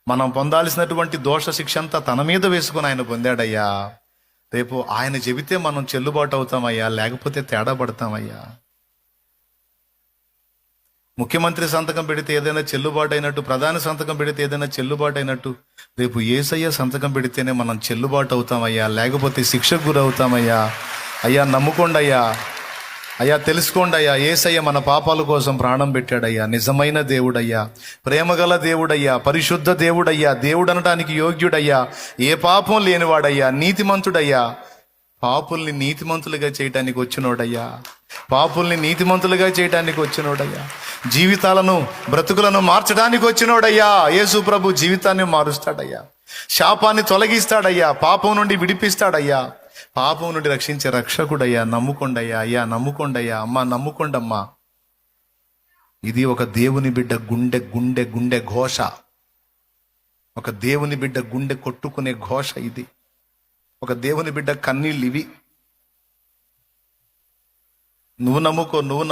మనం పొందాల్సినటువంటి దోష శిక్ష అంతా తన మీద వేసుకుని ఆయన పొందాడయ్యా. రేపు ఆయన చెబితే మనం చెల్లుబాటు అవుతామయ్యా, లేకపోతే తేడా పడతామయ్యా. ముఖ్యమంత్రి సంతకం పెడితే ఏదైనా చెల్లుబాటు అయినట్టు, ప్రధాని సంతకం పెడితే ఏదైనా చెల్లుబాటు అయినట్టు, రేపు యేసయ్య సంతకం పెడితేనే మనం చెల్లుబాటు అవుతామయ్యా, లేకపోతే శిక్షకు గురవుతామయ్యా. అయ్యా నమ్ముకోండి అయ్యా, అయ్యా తెలుసుకోండి అయ్యా, యేసయ్య మన పాపాల కోసం ప్రాణం పెట్టాడయ్యా. నిజమైన దేవుడయ్యా, ప్రేమగల దేవుడయ్యా, పరిశుద్ధ దేవుడయ్యా, దేవుడు అనడానికి యోగ్యుడయ్యా, ఏ పాపం లేనివాడయ్యా, నీతిమంతుడయ్యా. పాపుల్ని నీతిమంతులుగా చేయటానికి వచ్చినోడయ్యా, పాపుల్ని నీతిమంతులుగా చేయటానికి వచ్చినోడయ్యా, జీవితాలను బ్రతుకులను మార్చడానికి వచ్చినోడయ్యా. యేసు ప్రభు జీవితాన్ని మారుస్తాడయ్యా, శాపాన్ని తొలగిస్తాడయ్యా, పాపం నుండి విడిపిస్తాడయ్యా, పాపం నుండి రక్షించే రక్షకుడయ్యా. నమ్ముకోండయ్యా, అయ్యా నమ్ముకోండయ్యా, అమ్మా నమ్ముకోండమ్మా. ఇది ఒక దేవుని బిడ్డ గుండె గుండె గుండె ఘోష, ఒక దేవుని బిడ్డ గుండె కొట్టుకునే ఘోష ఇది. ఒక దేవుని బిడ్డ కన్నీళ్ళు ఇవి. నువ్వు నమ్ముకో, నువ్వు